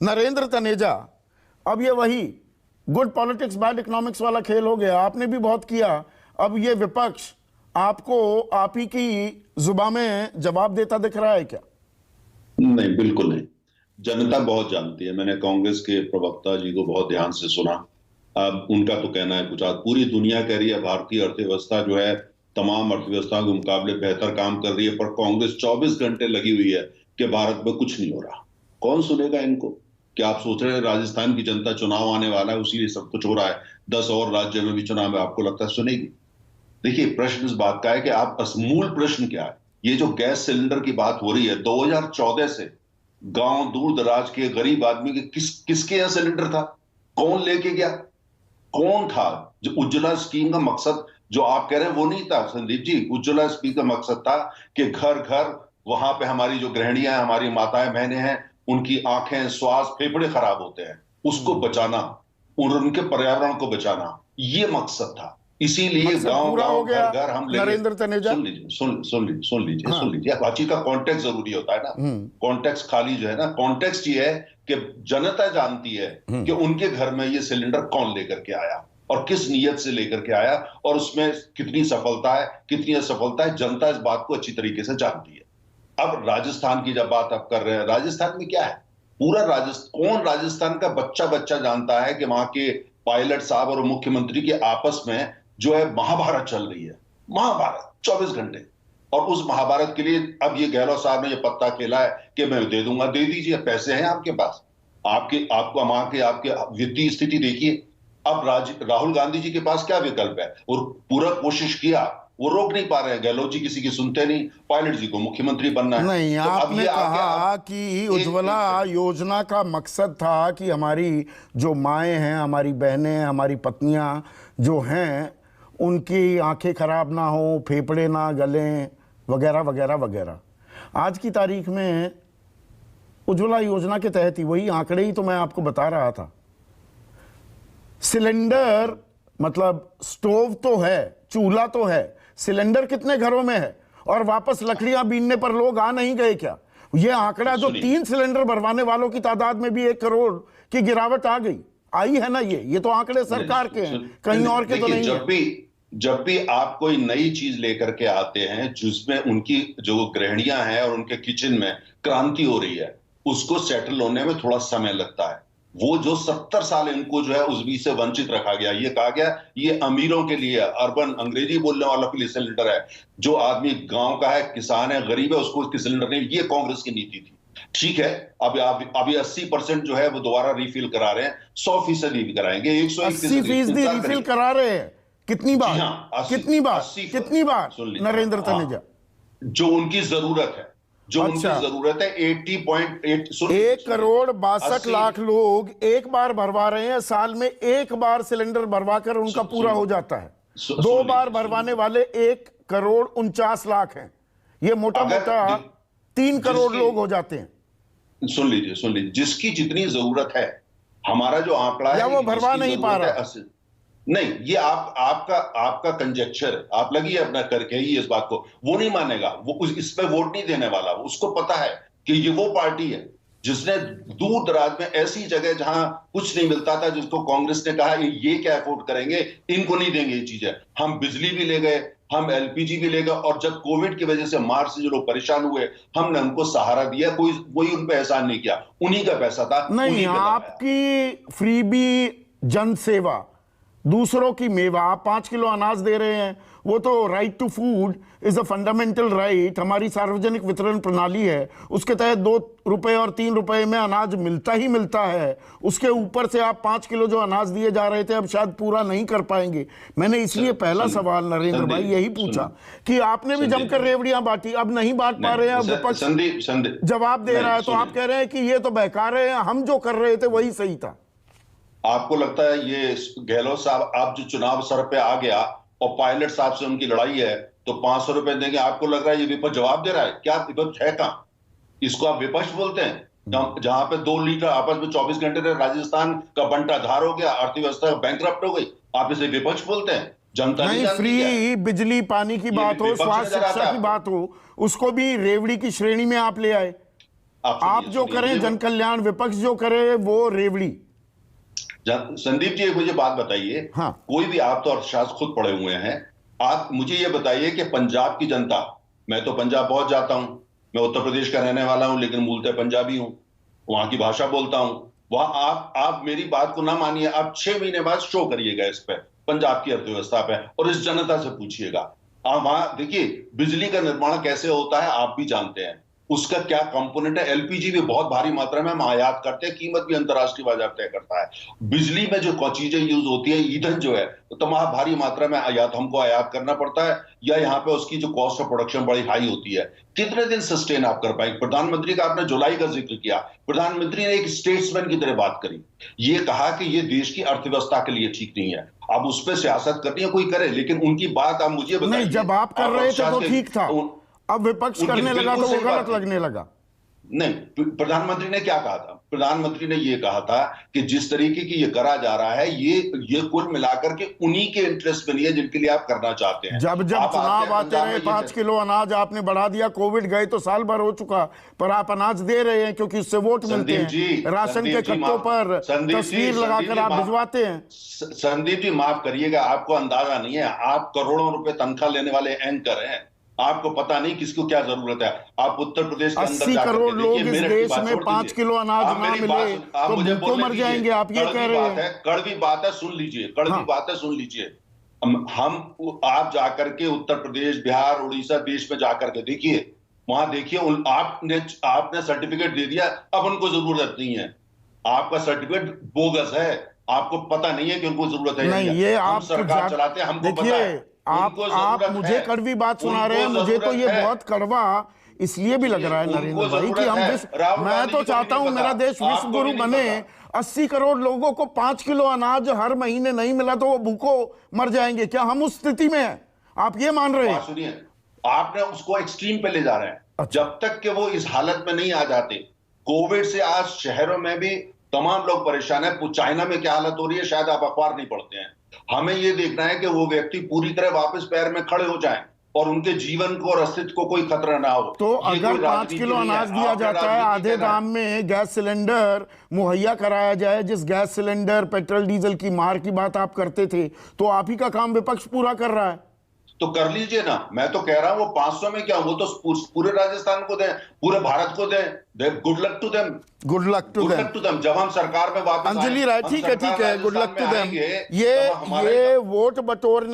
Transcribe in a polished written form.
नरेंद्र तनेजा, अब ये वही गुड पॉलिटिक्स बैड इकोनॉमिक्स वाला खेल हो गया। आपने भी बहुत किया, अब ये विपक्ष आपको आप ही की जुबान में जवाब देता दिख रहा है क्या? नहीं, बिल्कुल नहीं। जनता बहुत जानती है। मैंने कांग्रेस के प्रवक्ता जी को बहुत ध्यान से सुना। अब उनका तो कहना है कुछ, आज पूरी दुनिया कह रही है भारतीय अर्थव्यवस्था जो है तमाम अर्थव्यवस्थाओं के मुकाबले बेहतर काम कर रही है, पर कांग्रेस 24 घंटे लगी हुई है कि भारत में कुछ नहीं हो रहा। कौन सुनेगा इनको? क्या आप सोच रहे हैं राजस्थान की जनता, चुनाव आने वाला है उसीलिए सब कुछ हो रहा है, 10 और राज्य में भी चुनाव है, आपको लगता है सुनेगी? देखिए, प्रश्न इस बात का है कि आप मूल प्रश्न क्या है। ये जो गैस सिलेंडर की बात हो रही है, 2014 से गांव दूर दराज के गरीब आदमी के किसके यहां सिलेंडर था? कौन लेके गया? कौन था? जो उज्ज्वला स्कीम का मकसद जो आप कह रहे हैं वो नहीं था संदीप जी। उज्ज्वला स्कीम का मकसद था कि घर घर वहां पे हमारी जो गृहिणियां हैं, हमारी माताएं बहनें हैं, उनकी आंखें, श्वास, फेफड़े खराब होते हैं, उसको बचाना और उनके पर्यावरण को बचाना, ये मकसद था। इसीलिए गांव गांव घर घर हम नरेंद्र तनेजा, सुन लीजिए, सुन लीजिए। बातचीत का कॉन्टेक्स्ट जरूरी होता है ना। कॉन्टेक्स्ट खाली जो है ना, कॉन्टेक्स्ट ये है कि जनता जानती है कि उनके घर में ये सिलेंडर कौन लेकर के आया और किस नियत से लेकर के आया, और उसमें कितनी सफलता है, कितनी असफलता है, जनता इस बात को अच्छी तरीके से जानती है। अब राजस्थान की जब बात आप कर रहे हैं, राजस्थान में क्या है? पूरा कौन राजस्थान का बच्चा बच्चा जानता है कि वहां के पायलट साहब और मुख्यमंत्री के आपस में जो है महाभारत चल रही है। महाभारत 24 घंटे। और उस महाभारत के लिए अब ये गहलोत साहब ने ये पत्ता खेला है कि मैं दे दूंगा। दे दीजिए, पैसे हैं आपके पास, आपको वहां के आपके वित्तीय स्थिति देखिए। अब राहुल गांधी जी के पास क्या विकल्प है? और पूरा कोशिश किया, वो रोक नहीं पा रहे हैं। गहलोत जी किसी की सुनते नहीं, पायलट जी को मुख्यमंत्री बनना है। नहीं, तो आपने कहा कि उज्ज्वला योजना का मकसद था कि हमारी जो माएं हैं, हमारी बहनें, हमारी पत्नियां जो हैं, उनकी आंखें खराब ना हो, फेफड़े ना गलें, वगैरह वगैरह वगैरह। आज की तारीख में उज्ज्वला योजना के तहत ही वही आंकड़े ही तो मैं आपको बता रहा था। सिलेंडर मतलब स्टोव तो है, चूल्हा तो है, सिलेंडर कितने घरों में है? और वापस लकड़ियां बीनने पर लोग आ नहीं गए क्या? ये आंकड़ा जो 3 सिलेंडर भरवाने वालों की तादाद में भी 1 करोड़ की गिरावट आ गई, आई है ना। ये तो आंकड़े सरकार के हैं, कहीं और के तो नहीं है। जब भी आप कोई नई चीज लेकर के आते हैं जिसमें उनकी जो गृहिणियां हैं और उनके किचन में क्रांति हो रही है, उसको सेटल होने में थोड़ा समय लगता है। वो जो 70 साल इनको जो है उस बीच से वंचित रखा गया, ये कहा गया ये अमीरों के लिए, अर्बन अंग्रेजी बोलने वालों के लिए सिलेंडर है। जो आदमी गांव का है, किसान है, गरीब है, उसको उसकी सिलेंडर नहीं। ये कांग्रेस की नीति थी। ठीक है, अभी 80% जो है वो दोबारा रिफिल करा रहे हैं, 100% भी कराएंगे, 180% रिफिल करा रहे हैं। कितनी बार? कितनी बार नरेंद्र तनेजा? जो उनकी जरूरत है, जो उनकी जरूरत है। 80.8 1 करोड़ 62 लाख लोग एक बार भरवा रहे हैं। साल में 1 बार सिलेंडर भरवाकर उनका पूरा हो जाता है। 2 बार भरवाने वाले 1 करोड़ 49 लाख हैं। ये मोटा मोटा 3 करोड़ लोग हो जाते हैं। सुन लीजिए, जिसकी जितनी जरूरत है, हमारा जो आंकड़ा है वो भरवा नहीं पा रहा। नहीं, ये आपका कंजेक्चर, आप लगी है अपना करके ही इस बात को। वो नहीं मानेगा, वो इस पे वोट नहीं देने वाला। उसको पता है कि ये वो पार्टी है जिसने दूर दराज में ऐसी जगह जहां कुछ नहीं मिलता था, जिसको कांग्रेस ने कहा ये क्या अफोर्ड करेंगे, इनको नहीं देंगे ये चीजें। हम बिजली भी ले गए, हम एलपीजी भी ले गए, और जब कोविड की वजह से मार्च से जो लोग परेशान हुए, हमने उनको सहारा दिया। कोई उन पर एहसान नहीं किया, उन्हीं का पैसा था। नहीं, आपकी फ्रीबी जन सेवा, दूसरों की मेवा, आप 5 किलो अनाज दे रहे हैं, वो तो right to food is a fundamental right. हमारी सार्वजनिक वितरण प्रणाली है, उसके तहत 2 रुपए और 3 रुपए में अनाज मिलता ही मिलता है। उसके ऊपर से आप 5 किलो जो अनाज दिए जा रहे थे, अब शायद पूरा नहीं कर पाएंगे। मैंने इसलिए पहला सवाल नरेंद्र भाई यही पूछा कि आपने भी जमकर रेवड़ियां बांटी, अब नहीं बांट पा रहे हैं, विपक्ष जवाब दे रहा है, तो आप कह रहे हैं कि ये तो बहका रहे हैं, हम जो कर रहे थे वही सही था। आपको लगता है ये गहलोत साहब, आप जो चुनाव सर पे आ गया और पायलट साहब से उनकी लड़ाई है तो 500 रुपए देंगे, आपको लग रहा है ये विपक्ष जवाब दे रहा है? क्या विपक्ष है कहां? इसको आप विपक्ष बोलते हैं? जहां पे 2 लीडर आपस में 24 घंटे रहे, राजस्थान का बंटाधार हो गया, अर्थव्यवस्था बैंकरप्ट हो गई, आप इसे विपक्ष बोलते हैं? जनता नहीं जानती। फ्री बिजली पानी की बात हो, स्वास्थ्य शिक्षा की बात हो, उसको भी रेवड़ी की श्रेणी में आप ले आए। आप जो करें जन कल्याण, विपक्ष जो करे वो रेवड़ी। संदीप जी, एक मुझे बात बताइए। हाँ। कोई भी, आप तो अर्थशास्त्र खुद पढ़े हुए हैं, आप मुझे ये बताइए कि पंजाब की जनता, मैं तो पंजाब बहुत जाता हूं, मैं उत्तर प्रदेश का रहने वाला हूं लेकिन मूलतः पंजाबी हूं, वहां की भाषा बोलता हूं। वहां आप मेरी बात को ना मानिए, आप 6 महीने बाद शो करिएगा इस पे, पंजाब की अर्थव्यवस्था पे, और इस जनता से पूछिएगा। आप वहां देखिए बिजली का निर्माण कैसे होता है, आप भी जानते हैं उसका क्या कंपोनेंट है। एलपीजी भी बहुत भारी मात्रा में हम आयात करते हैं, कीमत भी अंतरराष्ट्रीय बाजार तय करता है। बिजली में जो चीजें यूज होती है, ईंधन जो है, तो तमाम भारी मात्रा में हमको आयात करना पड़ता है, या यहाँ पे उसकी जो कॉस्ट ऑफ प्रोडक्शन बड़ी हाई होती है। कितने दिन सस्टेन आप कर पाएंगे? प्रधानमंत्री का आपने जुलाई का जिक्र किया, प्रधानमंत्री ने एक स्टेट्समैन की तरह बात करी, ये कहा कि ये देश की अर्थव्यवस्था के लिए ठीक नहीं है। अब उस पर सियासत करनी है, कोई करे, लेकिन उनकी बात आप मुझे बताइए। जब आप कर रहे थे तो ठीक था, अब विपक्ष करने लगा तो वो गलत लगने लगा। नहीं, प्रधानमंत्री ने क्या कहा था? प्रधानमंत्री ने यह कहा था कि जिस तरीके की ये करा जा रहा है, ये कुल मिलाकर के उन्हीं के इंटरेस्ट में नहीं है जिनके लिए आप करना चाहते हैं। जब चुनाव आते रहे, 5 किलो अनाज आपने बढ़ा दिया, कोविड गए तो साल भर हो चुका, पर आप अनाज दे रहे हैं क्योंकि उससे वोट मिलते हैं। राशन के कट्टों पर तस्वीर लगाकर आप भिजवाते हैं। संदीप जी, माफ करिएगा, आपको अंदाजा नहीं है, आप करोड़ों रुपए तनख्वाह लेने वाले एंकर हैं, आपको पता नहीं किसको क्या जरूरत है। आप उत्तर प्रदेश के अंदर 80 करोड़ लोग इस देश में 5 किलो अनाज ना मिले तो भूखों मर जाएंगे, आप ये कह रहे हैं। कड़वी बात है, सुन लीजिए, कड़वी बात है, सुन लीजिए। आप जाकर के उत्तर प्रदेश, बिहार, उड़ीसा देश में जाकर के देखिए, वहां देखिए, आपने सर्टिफिकेट दे दिया, अब उनको जरूरत नहीं है। आपका सर्टिफिकेट बोगस है, आपको पता नहीं है कि उनको जरूरत है। नहीं, ये आप सरकार चलाते हैं, हमको पता है। आप मुझे कड़वी बात सुना रहे हैं, मुझे तो ये बहुत कड़वा इसलिए भी लग रहा है नरेंद्र भाई कि हम मैं तो चाहता हूं मेरा देश विश्व गुरु बने। 80 करोड़ लोगों को 5 किलो अनाज हर महीने नहीं मिला तो वो भूखों मर जाएंगे, क्या हम उस स्थिति में हैं? आप ये मान रहे हैं? सुनिए, आपने उसको एक्सट्रीम पे ले जा रहे हैं। अच्छा। जब तक कि वो इस हालत में नहीं आ जाते, कोविड से आज शहरों में भी तमाम लोग परेशान है। चाइना में क्या हालत हो रही है, शायद आप अखबार नहीं पढ़ते हैं। हमें यह देखना है कि वो व्यक्ति पूरी तरह वापस पैर में खड़े हो जाएं और उनके जीवन को और अस्तित्व को कोई खतरा ना हो। तो अगर 5 किलो अनाज दिया जाता है, आधे दाम में गैस सिलेंडर मुहैया कराया जाए, जिस गैस सिलेंडर पेट्रोल डीजल की मार की बात आप करते थे, तो आप ही का काम विपक्ष पूरा कर रहा है। तो कर लीजिए ना, मैं तो कह रहा हूं वो 500 में क्या, वो तो पूरे राजस्थान को दें, पूरे भारत को दें। Good luck to them, good luck to them. जब हम सरकार में वापस अंजलि राय, ठीक है, गुड लक टू देम। ये वोट बटोरने